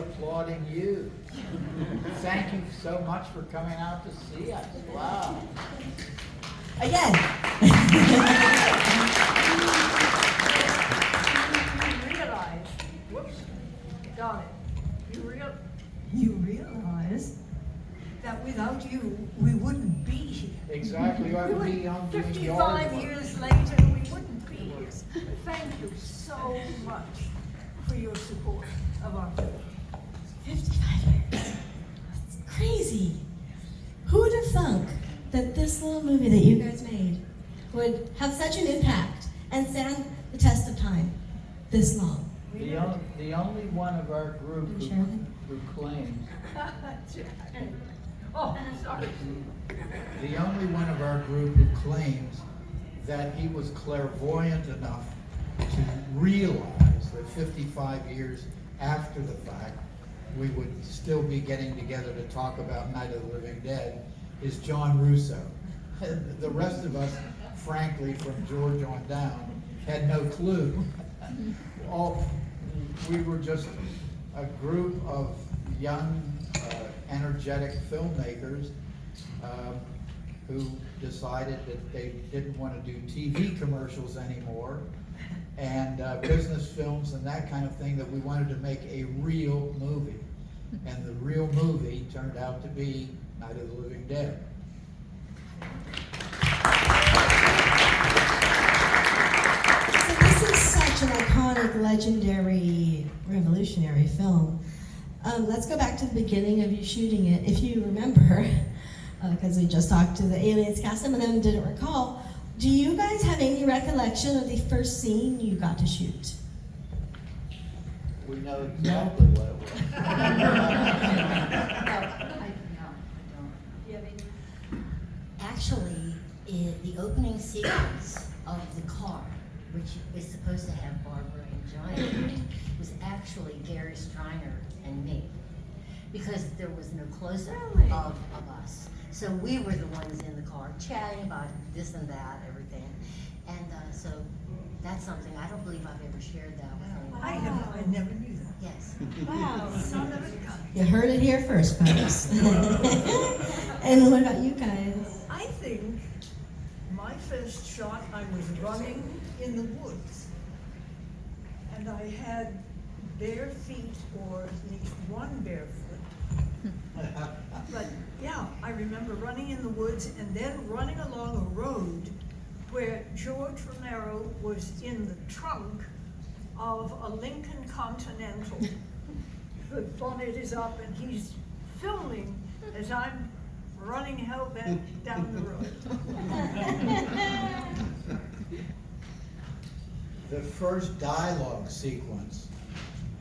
applauding you. Thank you so much for coming out to see us. Wow. Again. You realize, whoops, got it. You realize that without you, we wouldn't be here. Exactly. I would be on doing 55 yard work. years later, we wouldn't be here. Thank you so much for your support of our film. 55 years. That's crazy. Who would have thunk that this little movie that you guys made would have such an impact and stand the test of time this long? The only one of our group who claims, Oh, sorry. the only one of our group who claims that he was clairvoyant enough to realize that 55 years after the fact, we would still be getting together to talk about Night of the Living Dead is John Russo. The rest of us, frankly, from George on down, had no clue. We were just a group of young, energetic filmmakers who decided that they didn't want to do TV commercials anymore and business films and that kind of thing, that we wanted to make a real movie. And the real movie turned out to be Night of the Living Dead. So this is such an iconic, legendary, revolutionary film. Let's go back to the beginning of you shooting it. If you remember, because we just talked to the Aliens cast, some of them didn't recall, do you guys have any recollection of the first scene you got to shoot? We know exactly what it was. Actually, the opening sequence of the car, which is supposed to have Barbara and Johnny in it, was actually Gary Striner and me, because there was no close-up Really? of us. So we were the ones in the car chatting about this and that, everything. And so that's something, I don't believe I've ever shared that with anyone. I never knew that. Yes. Wow, son of a gun. You heard it here first, folks. And what about you guys? I think my first shot, I was running in the woods. And I had bare feet, or at least one bare foot. But yeah, I remember running in the woods and then running along a road where George Romero was in the trunk of a Lincoln Continental. The bonnet is up and he's filming as I'm running hell-bent down the road. The first dialogue sequence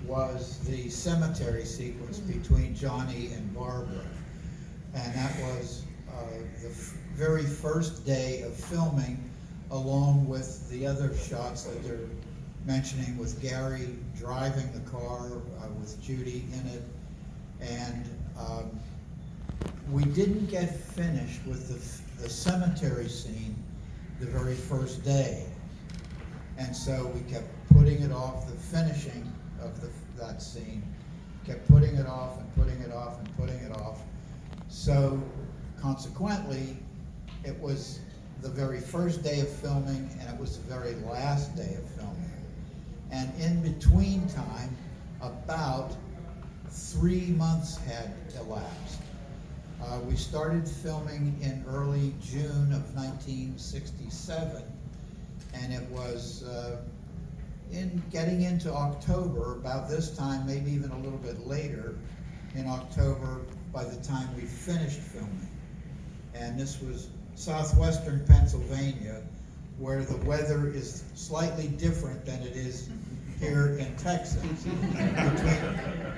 was the cemetery sequence between Johnny and Barbara. And that was the very first day of filming, along with the other shots that they're mentioning, with Gary driving the car, with Judy in it. And we didn't get finished with the cemetery scene the very first day. And so we kept putting it off, the finishing of that scene, kept putting it off and putting it off and putting it off. So consequently, it was the very first day of filming and it was the very last day of filming. And in between time, about 3 months had elapsed. We started filming in early June of 1967, and it was in getting into October, about this time, maybe even a little bit later, in October, by the time we finished filming. And this was southwestern Pennsylvania, where the weather is slightly different than it is here in Texas. Between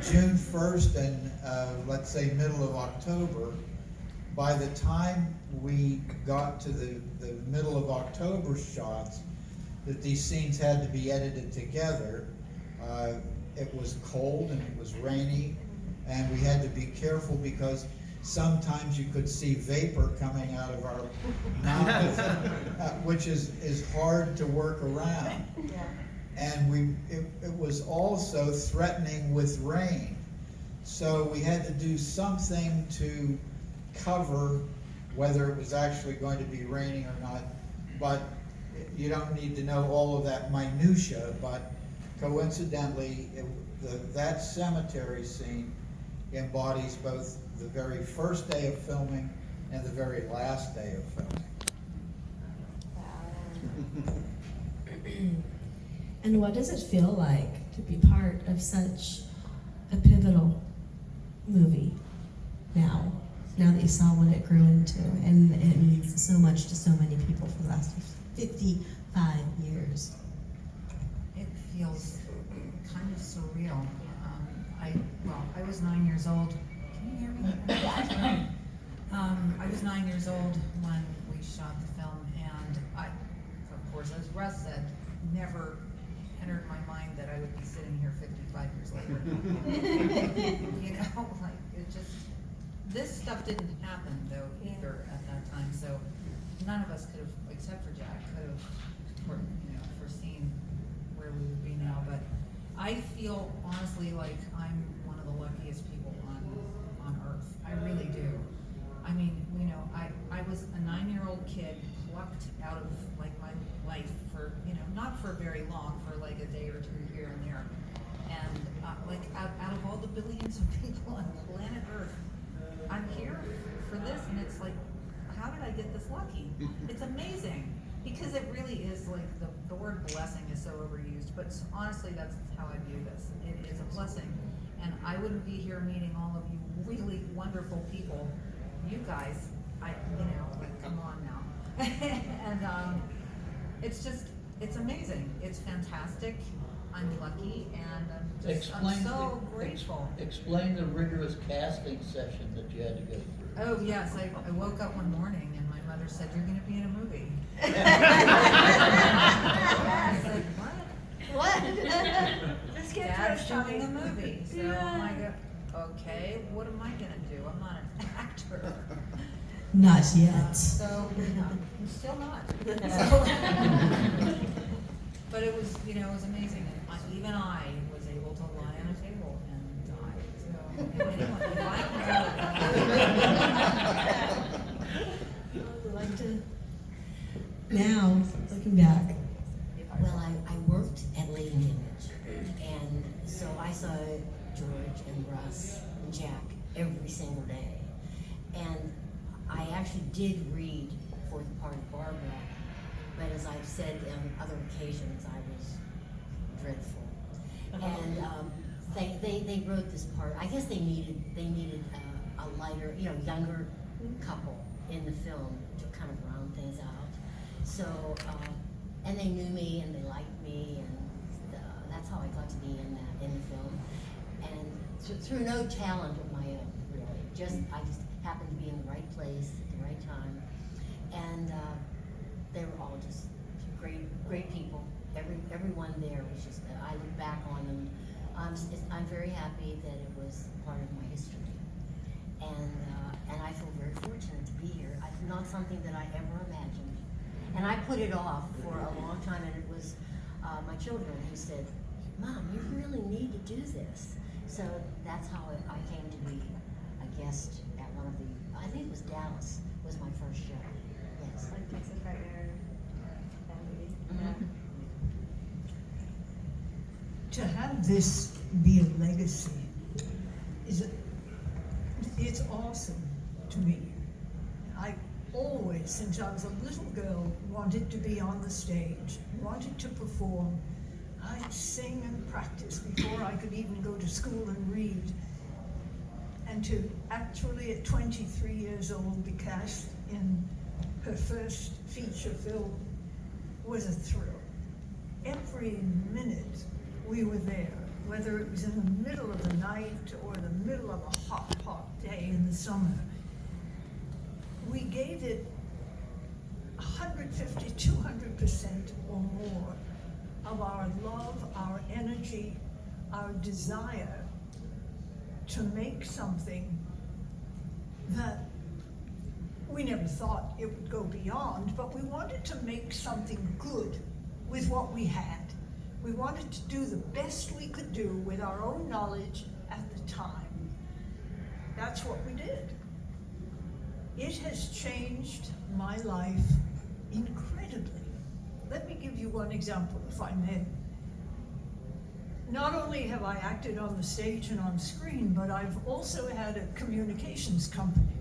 June 1st and let's say middle of October, by the time we got to the middle of October shots, that these scenes had to be edited together, it was cold and it was rainy, and we had to be careful because sometimes you could see vapor coming out of our mouths, which is hard to work around. Yeah. And it was also threatening with rain. So we had to do something to cover whether it was actually going to be raining or not. But you don't need to know all of that minutia, but coincidentally, that cemetery scene embodies both the very first day of filming and the very last day of filming. And what does it feel like to be part of such a pivotal movie now? Now that you saw what it grew into, and it means so much to so many people for the last 55 years. It feels kind of surreal. I was 9 years old. Can you hear me? I was 9 years old when we shot the film, and I, of course, as Russ said, never entered my mind that I would be sitting here 55 years later. You know, like, it just, this stuff didn't happen though either at that time, so none of us could have, except for Jack, could have, foreseen where we would be now. But I feel honestly like I'm one of the luckiest people on earth. I really do. I mean, I was a 9-year-old kid plucked out of like my life for, not for very long, for like a day or two here and there. And like out of all the billions of people on planet Earth, I'm here for this, and it's like, how did I get this lucky? It's amazing, because it really is like, the word blessing is so overused, but honestly, that's how I view this. It is a blessing, and I wouldn't be here meeting all of you really wonderful people, you guys, like, come on now. And it's amazing. It's fantastic. I'm lucky, and I'm so grateful. Explain the rigorous casting session that you had to go through. Oh, yes, I woke up one morning and my mother said, "You're gonna be in a movie." I said, "What?" Let's get Dad's dressed, doing a honey. movie. So Yeah. I go, okay, what am I gonna do? I'm not an actor. Not yet. So, I'm still not. But it was, it was amazing. And even I was able to lie on a table and die. So, anyone, if I can do it. I'd like to, now, looking back, Well, I worked at Leading Image, and so I saw George and Russ and Jack every single day. And I actually did read for the part of Barbara, but as I've said on other occasions, I was dreadful. And they wrote this part. I guess they needed a lighter, younger couple in the film to kind of round things out. So, and they knew me and they liked me, and that's how I got to be in the film. And through no talent of my own, really. I just happened to be in the right place at the right time, and they were all just great people. Everyone there was just. I look back on them. I'm very happy that it was part of my history, and I feel very fortunate to be here. It's not something that I ever imagined, and I put it off for a long time. And it was my children who said, "Mom, you really need to do this." So that's how I came to be a guest at one of the. I think it was Dallas was my first show. Yes. Like Pizza Partner family. Mhm. To have this be a legacy it's awesome to me. I always, since I was a little girl, wanted to be on the stage, wanted to perform. I'd sing and practice before I could even go to school and read. And to actually, at 23 years old, be cast in her first feature film was a thrill. Every minute we were there, whether it was in the middle of the night or the middle of a hot, hot day in the summer. We gave it 150, 200% or more of our love, our energy, our desire to make something that we never thought it would go beyond, but we wanted to make something good with what we had. We wanted to do the best we could do with our own knowledge at the time. That's what we did. It has changed my life incredibly. Let me give you one example, if I may. Not only have I acted on the stage and on screen, but I've also had a communications company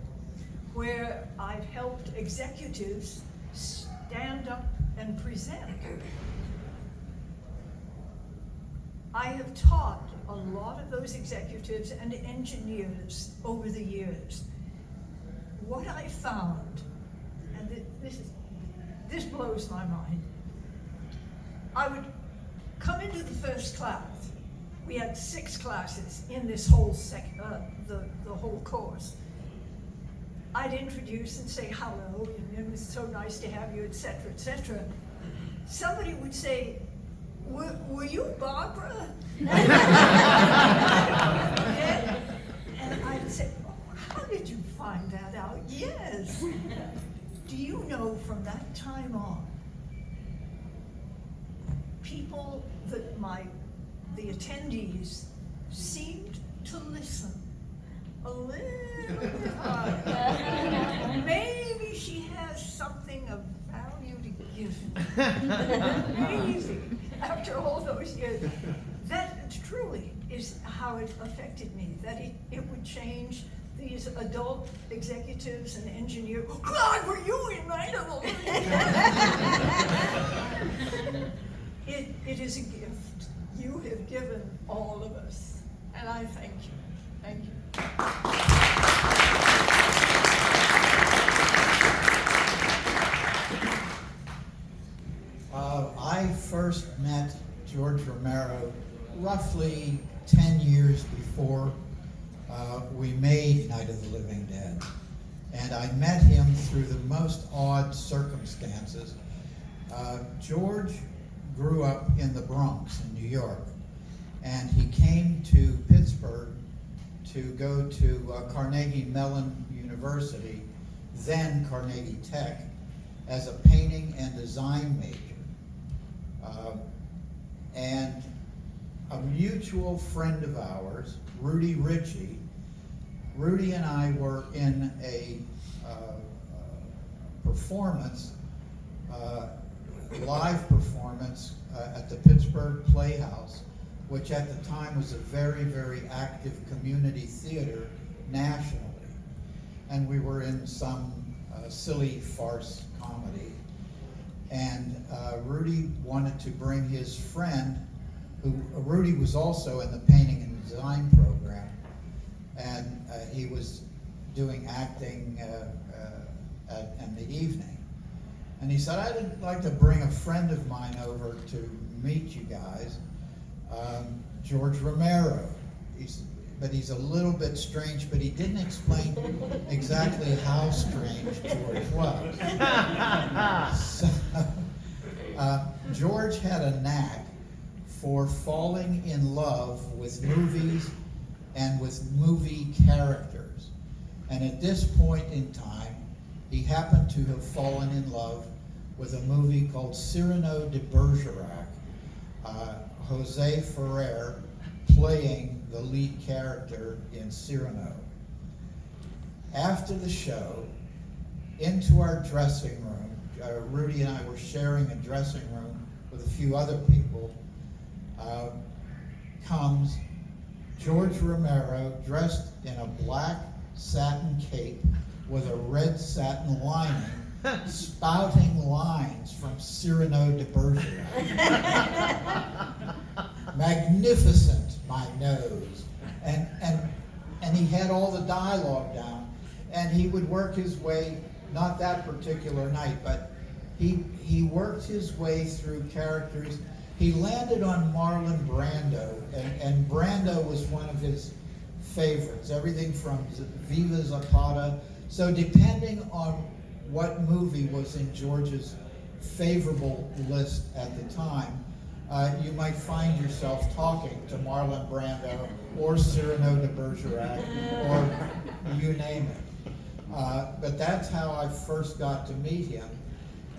where I've helped executives stand up and present. I have taught a lot of those executives and engineers over the years. What I found, and this blows my mind, I would come into the first class. We had 6 classes in this whole the whole course. I'd introduce and say hello, and it was so nice to have you, etc., etc. Somebody would say, were you Barbara? And I'd say, oh, how did you find that out? Yes. Do you know from that time on, people that the attendees seemed to listen a little bit harder. Maybe she has something of value to give. Maybe, after all those years. That truly is how it affected me, that it would change these adult executives and engineers. Oh, God, were you in my little... It is a gift you have given all of us, and I thank you. Thank you. I first met George Romero roughly 10 years before we made Night of the Living Dead. And I met him through the most odd circumstances. George grew up in the Bronx in New York, and he came to Pittsburgh to go to Carnegie Mellon University, then Carnegie Tech, as a painting and design major. And a mutual friend of ours, Rudy Ritchie, Rudy and I were in a performance, live performance at the Pittsburgh Playhouse, which at the time was a very, very active community theater nationally. And we were in some silly farce comedy. And Rudy wanted to bring his friend, Rudy was also in the painting and design program, and he was doing acting in the evening. And he said, I'd like to bring a friend of mine over to meet you guys, George Romero. But he's a little bit strange, but he didn't explain exactly how strange George was. So, George had a knack for falling in love with movies and with movie characters. And at this point in time, he happened to have fallen in love with a movie called Cyrano de Bergerac, Jose Ferrer playing the lead character in Cyrano. After the show, into our dressing room, Rudy and I were sharing a dressing room with a few other people, comes George Romero dressed in a black satin cape with a red satin lining, spouting lines from Cyrano de Bergerac. Magnificent, my nose. And he had all the dialogue down, and he would work his way, not that particular night, but he worked his way through characters. He landed on Marlon Brando, and Brando was one of his favorites, everything from Viva Zapata. So depending on what movie was in George's favorable list at the time, you might find yourself talking to Marlon Brando or Cyrano de Bergerac or you name it. But that's how I first got to meet him.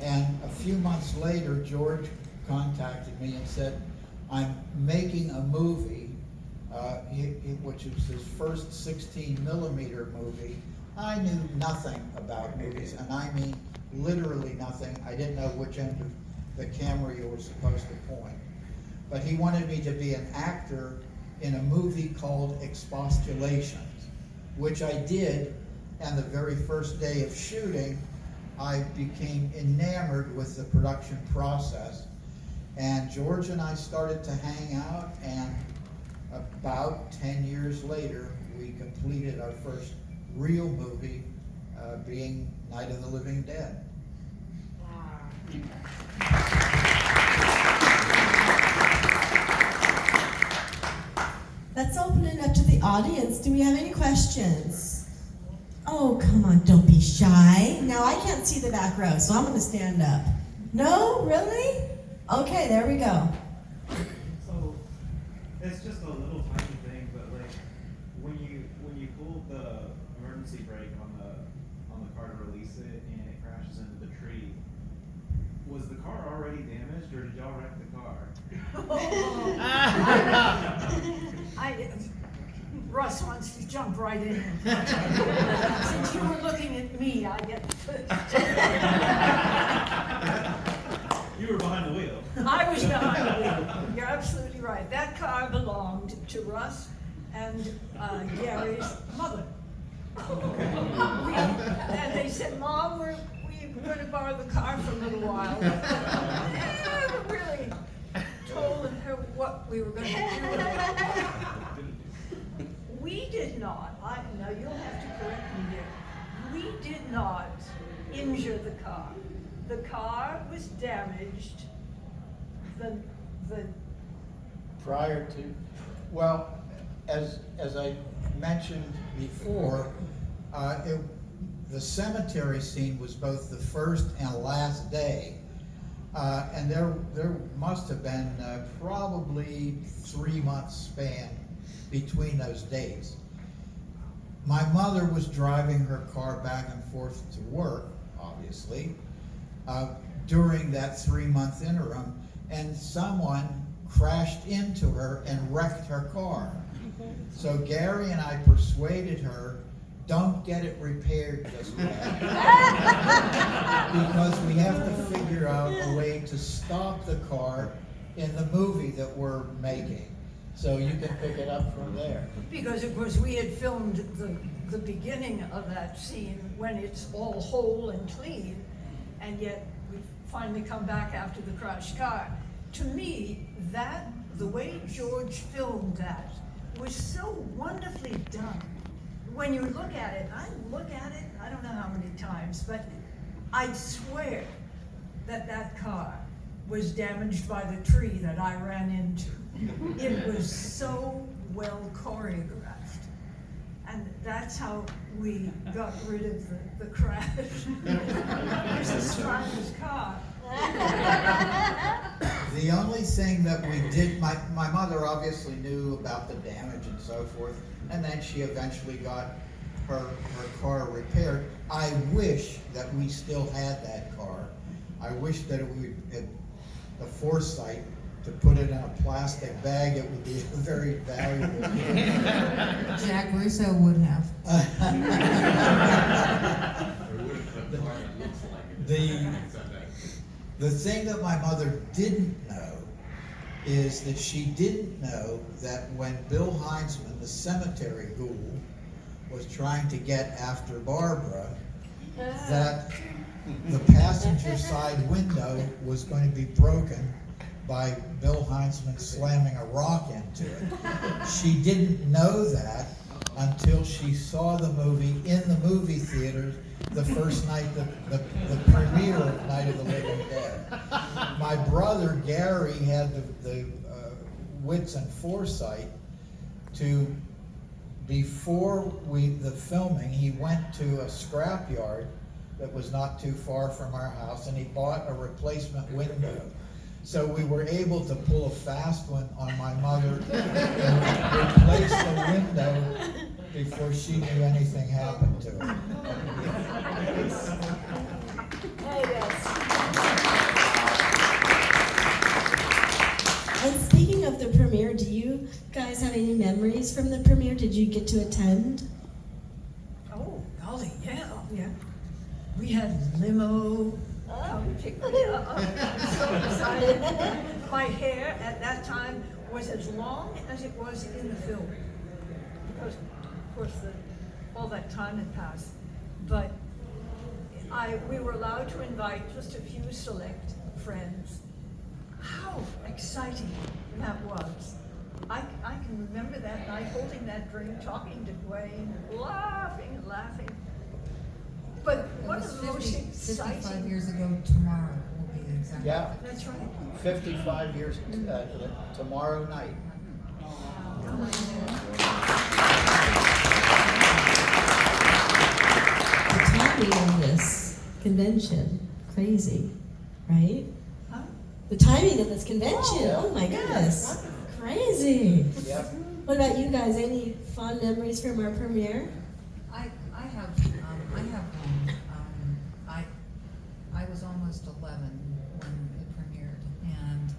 And a few months later, George contacted me and said, I'm making a movie which was his first 16mm movie. I knew nothing about movies, and I mean literally nothing. I didn't know which end of the camera you were supposed to point. But he wanted me to be an actor in a movie called Expostulations, which I did, and the very first day of shooting, I became enamored with the production process. And George and I started to hang out, and about 10 years later, we completed our first real movie, being Night of the Living Dead. Let's open it up to the audience. Do we have any questions? Oh, come on, don't be shy. Now, I can't see the back row, so I'm going to stand up. No? Really? Okay, there we go. So, it's just a little tiny thing, but like, when you pull the emergency brake on the car to release it and it crashes into the tree, was the car already damaged, or did y'all wreck the car? Russ wants to jump right in. Since you were looking at me, I get You were behind the wheel. I was behind the wheel. You're absolutely right. That car belonged to Russ and Gary's mother. And they said, Mom, we're going to borrow the car for a little while. And I haven't really told her what we were going to do with it. We did not, now you'll have to correct me here. We did not injure the car. The car was damaged. The Prior to, well, as I mentioned before, the cemetery scene was both the first and last day. And there must have been probably 3 months span between those days. My mother was driving her car back and forth to work, obviously, during that 3-month interim, and someone crashed into her and wrecked her car. So Gary and I persuaded her, don't get it repaired just yet. Because we have to figure out a way to stop the car in the movie that we're making. So you can pick it up from there. Because of course we had filmed the beginning of that scene when it's all whole and clean, and yet we finally come back after the crashed car. To me, the way George filmed that was so wonderfully done. When you look at it, I don't know how many times, but I swear that car was damaged by the tree that I ran into. It was so well choreographed. And that's how we got rid of the crash. Mrs. Stryker's car. The only thing that we did, my mother obviously knew about the damage and so forth, and then she eventually got her car repaired. I wish that we still had that car. I wish that we had the foresight to put it in a plastic bag. It would be very valuable. Jack Russo would have. The thing that my mother didn't know is that she didn't know that when Bill Heinzman, the cemetery ghoul, was trying to get after Barbara, that the passenger side window was going to be broken by Bill Heinzman slamming a rock into it. She didn't know that until she saw the movie in the movie theater the first night, the premiere of Night of the Living Dead. My brother Gary had the wits and foresight to, before the filming, he went to a scrapyard that was not too far from our house, and he bought a replacement window. So we were able to pull a fast one on my mother and replace the window before she knew anything happened to her. And speaking speaking of the premiere, do you guys have any memories from the premiere? Did you get to attend? Oh, golly, yeah. We had limo, come pick me up. I'm so excited. My hair at that time was as long as it was in the film. Because, of course, all that time had passed. But we were allowed to invite just a few select friends. How exciting that was. I can remember that night holding that drink, talking to Dwayne, laughing and laughing. But It one was of the most 55 exciting. years ago tomorrow will be the exact. Yeah, That's right. 55 years tomorrow night. The timing of this convention, crazy, right? Huh? The timing of this convention, Yeah. oh my goodness, crazy. Yep. What about you guys? Any fond memories from our premiere? I have one. I was almost 11 when it premiered, and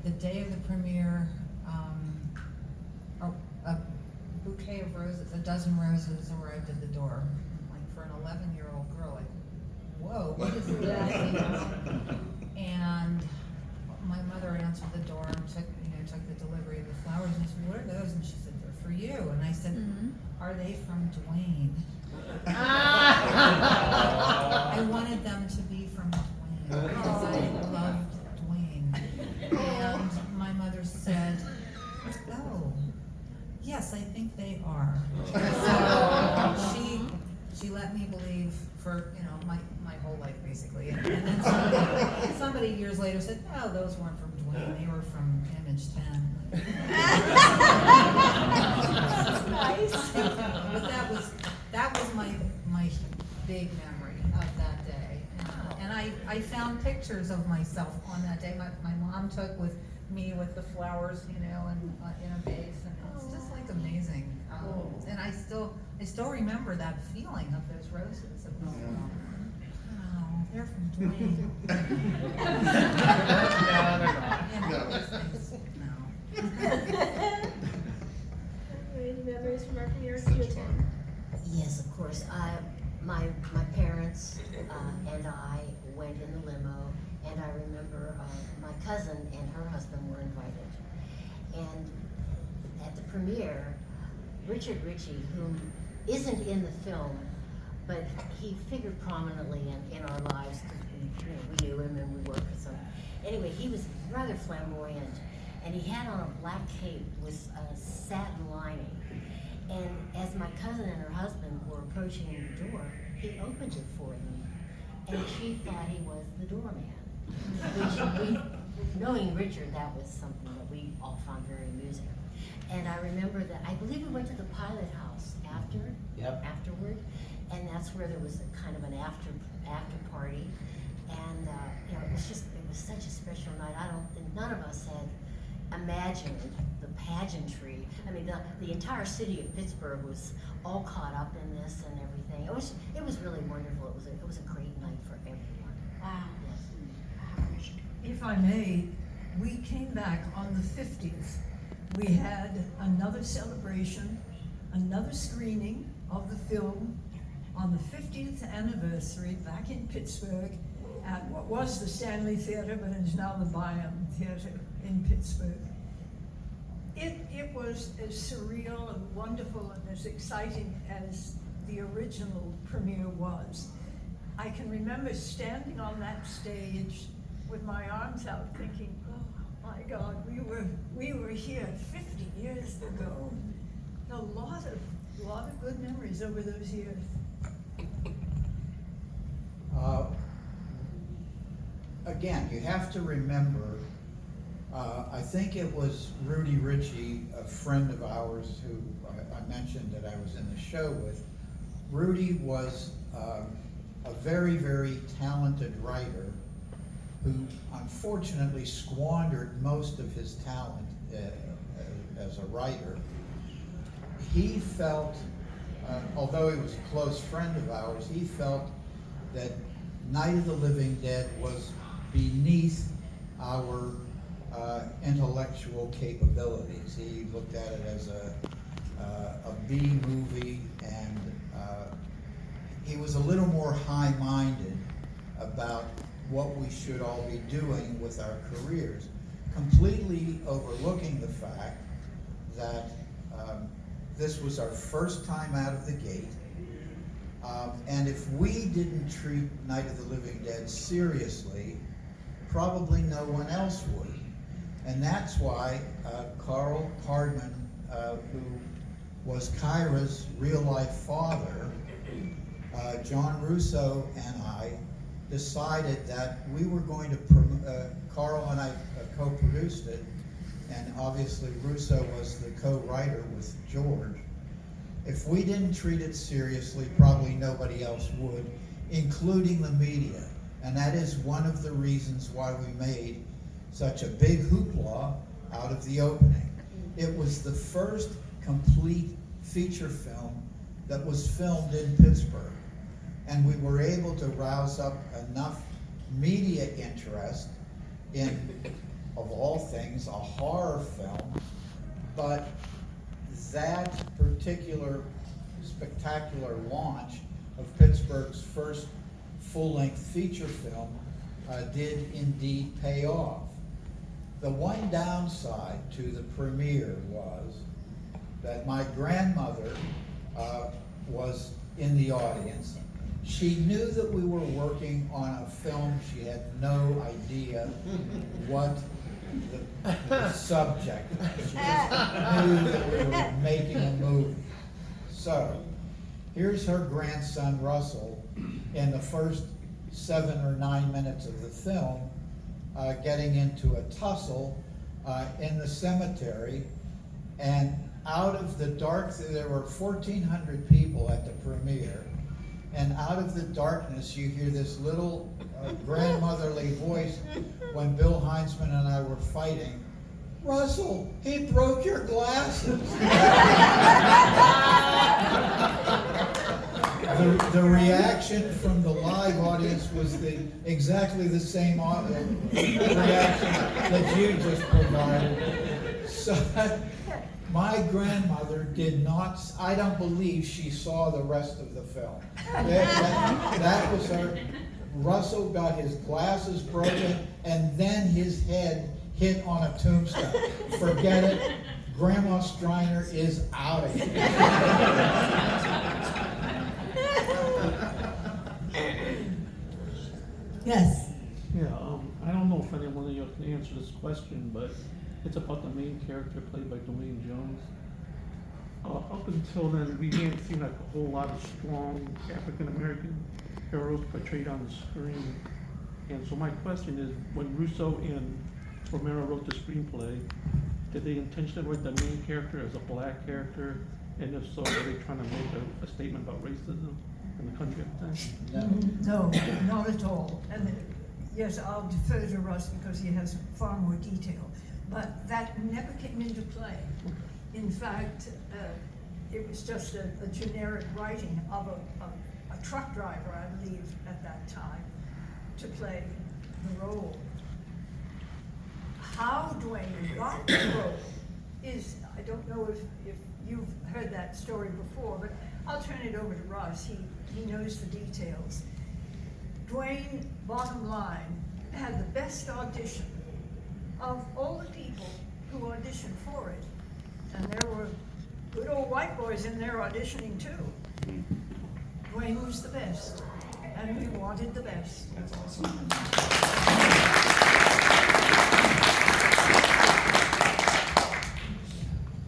the day of the premiere, a bouquet of roses, a dozen roses arrived at the door. Like for an 11-year-old girl, like, whoa, what is that? And my mother answered the door and took the delivery of the flowers, and I said, "What are those?" And she said, "They're for you." And I said, "Are they from Dwayne?" I wanted them to be from Dwayne because I loved Dwayne. And my mother said, "Oh, yes, I think they are." So she let me believe for my whole life basically. And then somebody years later said, "No, those weren't from Dwayne. They were from Image 10." That's nice. But that was my big memory of that day. And I found pictures of myself on that day. My mom took with me with the flowers, in a vase, and it's just like amazing. And I still remember that feeling of those roses. It was, oh, they're from Dwayne. No, those things, no. Any memories from our premiere? Did you attend? Yes, of course. My parents and I went in the limo, and I remember my cousin and her husband were invited. And at the premiere, Richard Ritchie, who isn't in the film, but he figured prominently in our lives because we knew him and we worked with him. Anyway, he was rather flamboyant, and he had on a black cape with a satin lining. And as my cousin and her husband were approaching the door, he opened it for them, and she thought he was the doorman. Which knowing Richard, that was something that we all found very amusing. And I remember that, I believe we went to the Pilot House afterward, and that's where there was a kind of an after party. And it was such a special night. None of us had imagined the pageantry. I mean, the entire city of Pittsburgh was all caught up in this and everything. It was really wonderful. It was a great night for everyone. Wow. Yes. If I may, we came back on the 50th. We had another celebration, another screening of the film on the 50th anniversary back in Pittsburgh at what was the Stanley Theater, but is now the Byam Theater in Pittsburgh. It was as surreal and wonderful and as exciting as the original premiere was. I can remember standing on that stage with my arms out thinking, oh my God, we were here 50 years ago. A lot of good memories over those years. Again, you have to remember, I think it was Rudy Ritchie, a friend of ours who I mentioned that I was in the show with. Rudy was a very, very talented writer who unfortunately squandered most of his talent as a writer. He felt, although he was a close friend of ours, he felt that Night of the Living Dead was beneath our intellectual capabilities. He looked at it as a B movie, and he was a little more high-minded about what we should all be doing with our careers, completely overlooking the fact that this was our first time out of the gate. And if we didn't treat Night of the Living Dead seriously, probably no one else would. And that's why Carl Hardman, who was Kyra's real-life father, John Russo and I decided that we were going to, Carl and I co-produced it, and obviously Russo was the co-writer with George. If we didn't treat it seriously, probably nobody else would, including the media. And that is one of the reasons why we made such a big hoopla out of the opening. It was the first complete feature film that was filmed in Pittsburgh. And we were able to rouse up enough media interest in, of all things, a horror film. But that particular spectacular launch of Pittsburgh's first full-length feature film did indeed pay off. The one downside to the premiere was that my grandmother was in the audience. She knew that we were working on a film. She had no idea what the subject was. She just knew that we were making a movie. So, here's her grandson, Russell, in the first 7 or 9 minutes of the film, getting into a tussle in the cemetery. And out of the dark, there were 1,400 people at the premiere. And out of the darkness, you hear this little grandmotherly voice when Bill Heinzman and I were fighting. Russell, he broke your glasses. The reaction from the live audience was exactly the same reaction that you just provided. So my grandmother did not, I don't believe she saw the rest of the film. That was her. Russell got his glasses broken, and then his head hit on a tombstone. Forget it. Grandma Striner is out of here. Yes. Yeah, I don't know if anyone of you can answer this question, but it's about the main character played by Dwayne Jones. Up until then, we hadn't seen like a whole lot of strong African-American heroes portrayed on the screen. And so my question is, when Russo and Romero wrote the screenplay, did they intentionally write the main character as a black character? And if so, were they trying to make a statement about racism in the country at the time? No, not at all. And yes, I'll defer to Russ because he has far more detail. But that never came into play. In fact, it was just a generic writing of a truck driver, I believe, at that time, to play the role. How Dwayne got the role is, I don't know if you've heard that story before, but I'll turn it over to Russ. He knows the details. Dwayne, bottom line, had the best audition of all the people who auditioned for it. And there were good old white boys in there auditioning too. Dwayne was the best, and we wanted the best. That's awesome.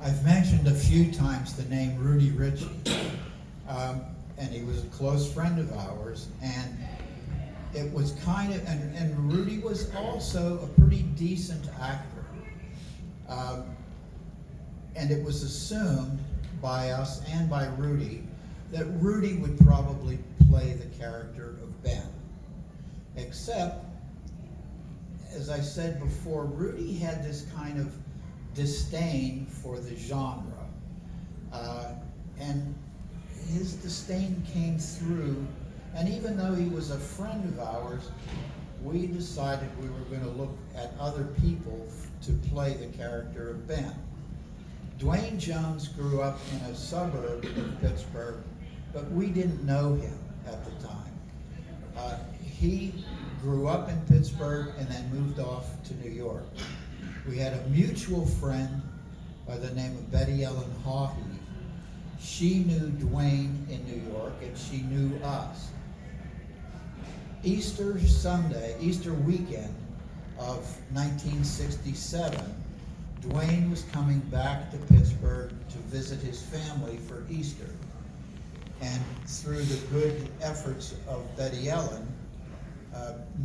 I've mentioned a few times the name Rudy Ritchie, and he was a close friend of ours, and it was kind of, and Rudy was also a pretty decent actor. And it was assumed by us and by Rudy that Rudy would probably play the character of Ben. Except, as I said before, Rudy had this kind of disdain for the genre. And his disdain came through, and even though he was a friend of ours, we decided we were gonna look at other people to play the character of Ben. Dwayne Jones grew up in a suburb of Pittsburgh, but we didn't know him at the time. He grew up in Pittsburgh and then moved off to New York. We had a mutual friend by the name of Betty Ellen Hawkey. She knew Dwayne in New York, and she knew us. Easter weekend of 1967, Dwayne was coming back to Pittsburgh to visit his family for Easter. And through the good efforts of Betty Ellen,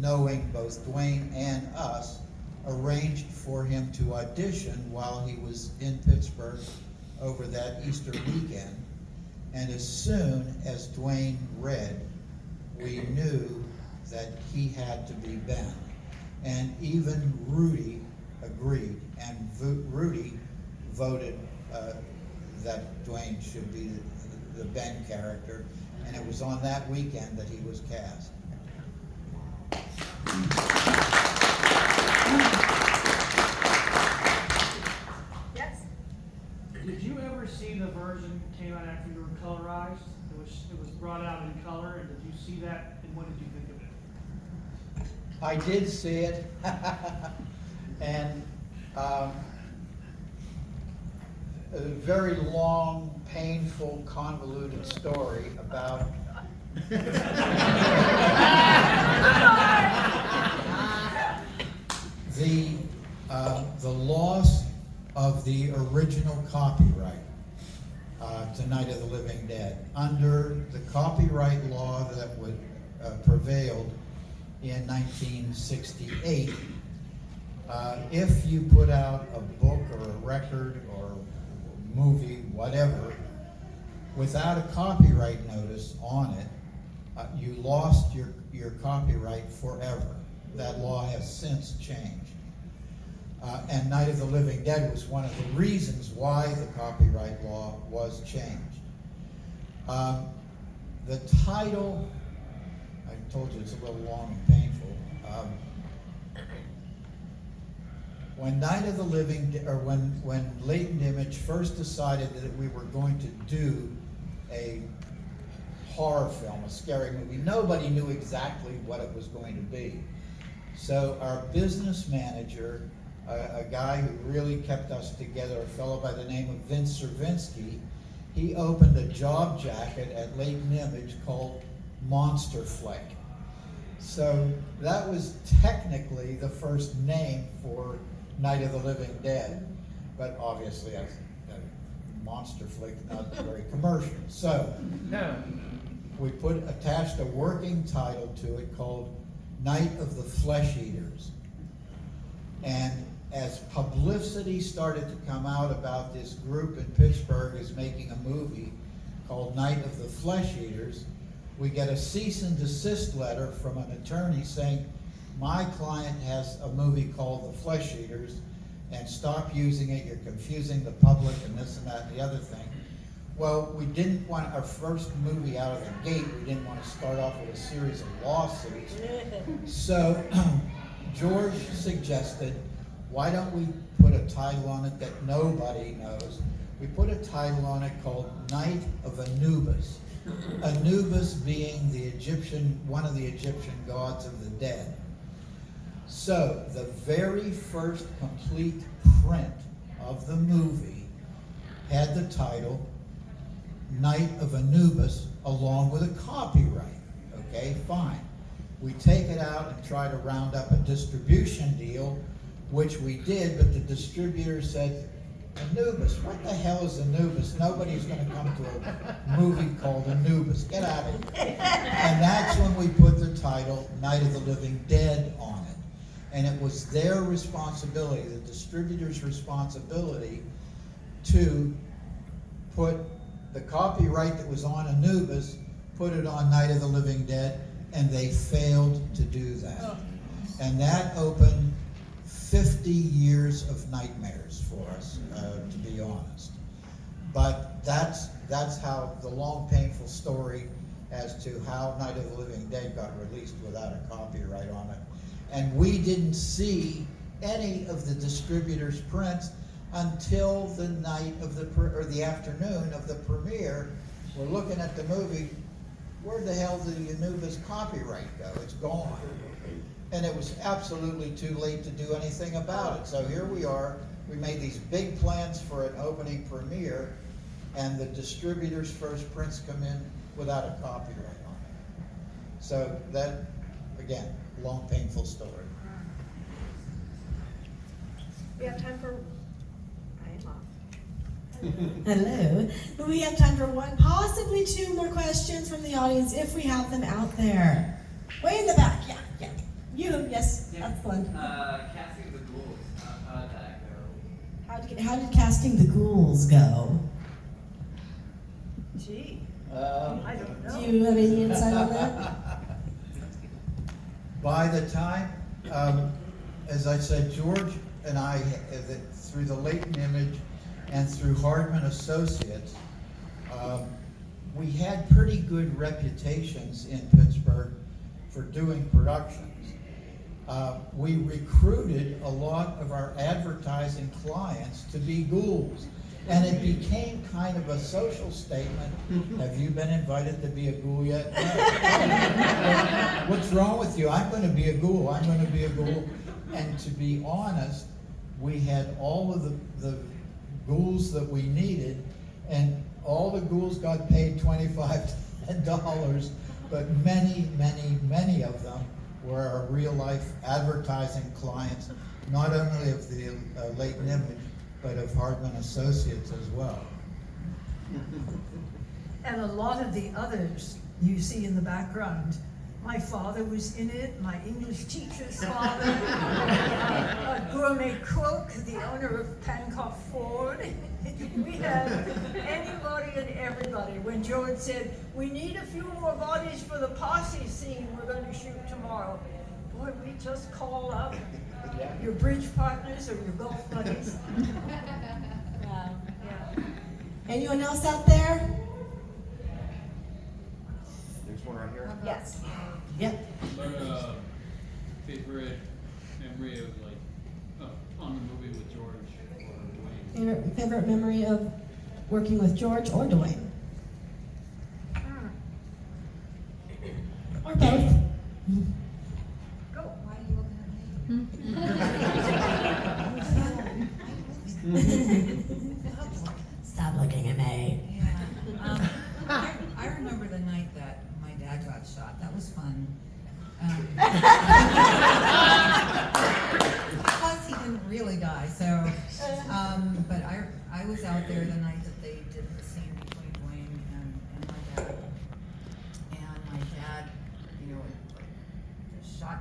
knowing both Dwayne and us, arranged for him to audition while he was in Pittsburgh over that Easter weekend. And as soon as Dwayne read, we knew that he had to be Ben. And even Rudy agreed, and Rudy voted that Dwayne should be the Ben character, and it was on that weekend that he was cast. Yes? Did you ever see the version that came out after you were colorized? It was brought out in color, and did you see that, and what did you think of it? I did see it, and a very long, painful, convoluted story about the loss of the original copyright to Night of the Living Dead. Under the copyright law that prevailed in 1968, if you put out a book or a record or a movie, whatever, without a copyright notice on it, you lost your copyright forever. That law has since changed. And Night of the Living Dead was one of the reasons why the copyright law was changed. The title, I told you it's a little long and painful. When Night of the Living, or when Latent Image first decided that we were going to do a horror film, a scary movie, nobody knew exactly what it was going to be. So our business manager, a guy who really kept us together, a fellow by the name of Vince Cervinsky, he opened a job jacket at Latent Image called Monster Flick. So that was technically the first name for Night of the Living Dead, but obviously Monster Flick, not very commercial. So we attached a working title to it called Night of the Flesh Eaters. And as publicity started to come out about this group in Pittsburgh is making a movie called Night of the Flesh Eaters, we get a cease and desist letter from an attorney saying, my client has a movie called The Flesh Eaters, and stop using it, you're confusing the public and this and that and the other thing. Well, we didn't want our first movie out of the gate, we didn't want to start off with a series of lawsuits. So George suggested, why don't we put a title on it that nobody knows? We put a title on it called Night of Anubis. Anubis being one of the Egyptian gods of the dead. So the very first complete print of the movie had the title Night of Anubis along with a copyright. Okay, fine. We take it out and try to round up a distribution deal, which we did, but the distributor said, Anubis, what the hell is Anubis? Nobody's going to come to a movie called Anubis. Get out of here. And that's when we put the title Night of the Living Dead on it. And it was their responsibility, the distributor's responsibility, to put the copyright that was on Anubis, put it on Night of the Living Dead, and they failed to do that. And that opened 50 years of nightmares for us, to be honest. But that's how the long, painful story as to how Night of the Living Dead got released without a copyright on it. And we didn't see any of the distributor's prints until the night of or the afternoon of the premiere. We're looking at the movie, where the hell did Anuba's copyright go? It's gone. And it was absolutely too late to do anything about it. So here we are, we made these big plans for an opening premiere, and the distributor's first prints come in without a copyright on it. So that, again, long, painful story. We have time for. I am off. Hello. We have time for one, possibly two more questions from the audience if we have them out there. Way in the back, yeah. You, yes, that's the one. Casting the ghouls, how did that go? How did casting the ghouls go? Gee, Um, I don't know. Do you have any insight on that? By the time, as I said, George and I, through the Latent Image and through Hardman Associates, we had pretty good reputations in Pittsburgh for doing productions. We recruited a lot of our advertising clients to be ghouls. And it became kind of a social statement. Have you been invited to be a ghoul yet? No. What's wrong with you? I'm going to be a ghoul. I'm going to be a ghoul. And to be honest, we had all of the ghouls that we needed, and all the ghouls got paid $25, but many, many, many of them were our real life advertising clients, not only of the Latent Image, but of Hardman Associates as well. And a lot of the others you see in the background. My father was in it, my English teacher's father, a gourmet cook, the owner of Pancock Ford. We had anybody and everybody. When George said, we need a few more bodies for the posse scene we're going to shoot tomorrow, boy, we just call up your bridge partners or your golf buddies. Yeah. Anyone else out there? There's one right here. Yes. Yep. But favorite memory of on the movie with George or Dwayne? Favorite memory of working with George or Dwayne? Or both? Go. Why are you looking at me? Stop looking at me. Yeah. I remember the night that my dad got shot. That was fun. Plus, he didn't really die. So, but I was out there the night that they did the scene between Dwayne and my dad. And my dad, the shot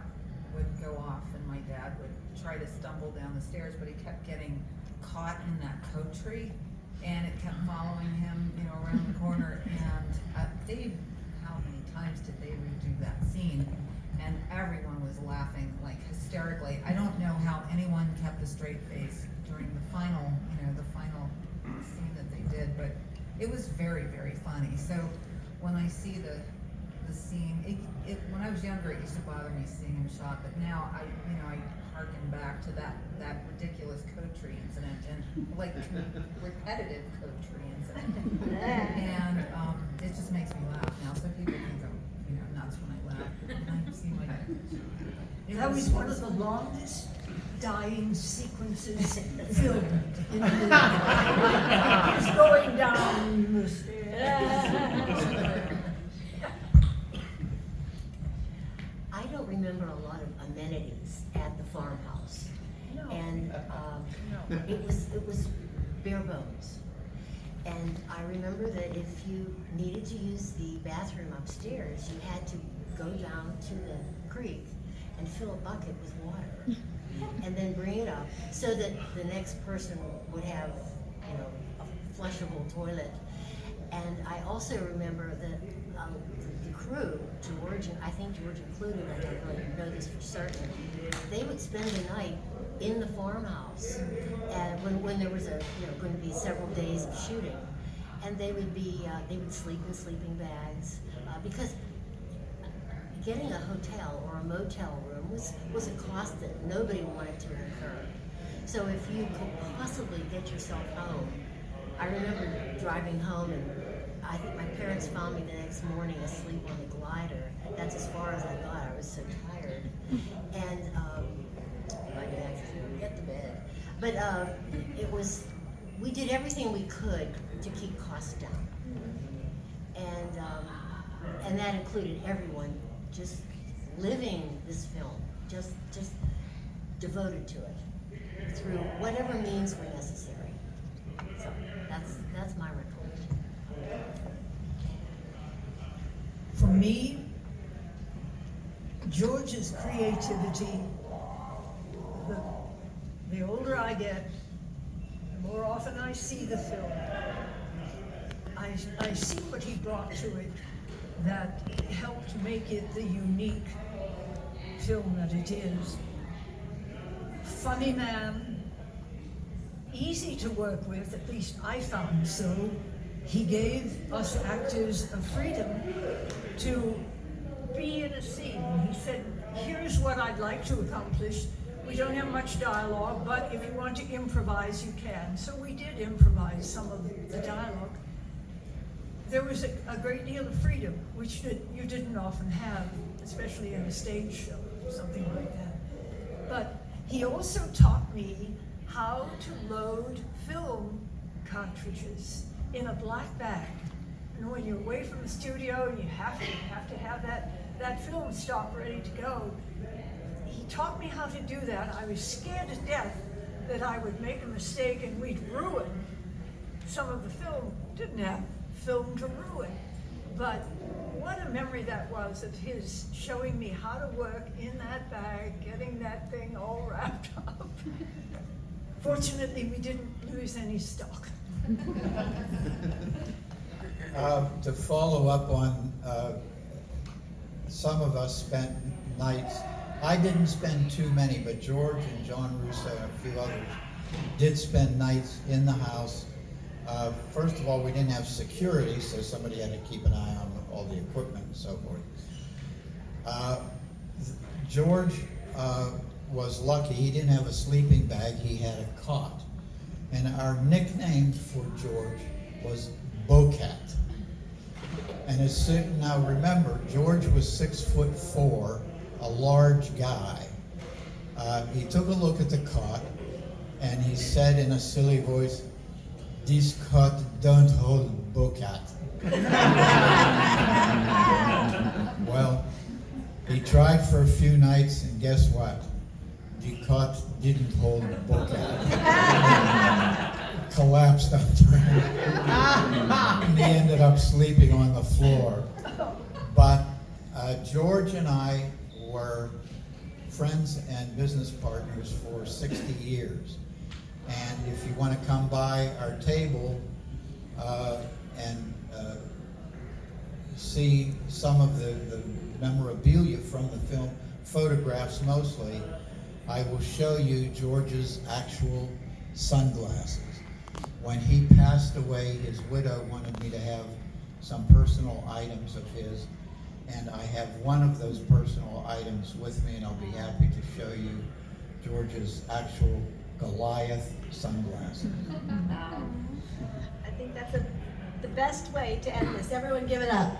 would go off, and my dad would try to stumble down the stairs, but he kept getting caught in that coat tree. And it kept following him, around the corner. And how many times did they redo that scene? And everyone was laughing like hysterically. I don't know how anyone kept a straight face during the final scene that they did, but it was very, very funny. So when I see the scene, when I was younger, it used to bother me seeing him shot, but now I harken back to that ridiculous coat tree incident and repetitive coat tree incident. And it just makes me laugh now. So people think I'm nuts when I laugh. And I see my That was one of the longest dying sequences filmed in the movie. It's going down the stairs. I don't remember a lot of amenities at the farmhouse. No. And it was bare bones. And I remember that if you needed to use the bathroom upstairs, you had to go down to the creek and fill a bucket with water and then bring it up so that the next person would have, a flushable toilet. And I also remember that the crew, George, and I think George included, I don't really know this for certain, they would spend the night in the farmhouse when there was going to be several days of shooting. And they would sleep in sleeping bags because getting a hotel or a motel room was a cost that nobody wanted to incur. So if you could possibly get yourself home, I remember driving home and I think my parents found me the next morning asleep on the glider. That's as far as I got. I was so tired. And I could actually get to bed. But we did everything we could to keep costs down. And that included everyone just living this film, just devoted to it through whatever means were necessary. So that's my recollection. For me, George's creativity, the older I get, the more often I see the film, I see what he brought to it that helped make it the unique film that it is. Funny man, easy to work with, at least I found so. He gave us actors a freedom to be in a scene. He said, here's what I'd like to accomplish. We don't have much dialogue, but if you want to improvise, you can. So we did improvise some of the dialogue. There was a great deal of freedom, which you didn't often have, especially in a stage show, something like that. But he also taught me how to load film cartridges in a black bag. And when you're away from the studio, you have to have that film stock ready to go. He taught me how to do that. I was scared to death that I would make a mistake and we'd ruin some of the film. Didn't have film to ruin. But what a memory that was of his showing me how to work in that bag, getting that thing all wrapped up. Fortunately, we didn't lose any stock. To follow up on, some of us spent nights, I didn't spend too many, but George and John Russo and a few others did spend nights in the house. First of all, we didn't have security, so somebody had to keep an eye on all the equipment and so forth. George was lucky. He didn't have a sleeping bag, he had a cot. And our nickname for George was Bocat. And now remember, George was 6'4", a large guy. He took a look at the cot and he said in a silly voice, "This cot don't hold Bocat." Well, he tried for a few nights and guess what? The cot didn't hold Bocat. Collapsed under him. And he ended up sleeping on the floor. But George and I were friends and business partners for 60 years. And if you want to come by our table and see some of the memorabilia from the film, photographs mostly, I will show you George's actual sunglasses. When he passed away, his widow wanted me to have some personal items of his, and I have one of those personal items with me, and I'll be happy to show you George's actual Goliath sunglasses. I think that's the best way to end this. Everyone give it up.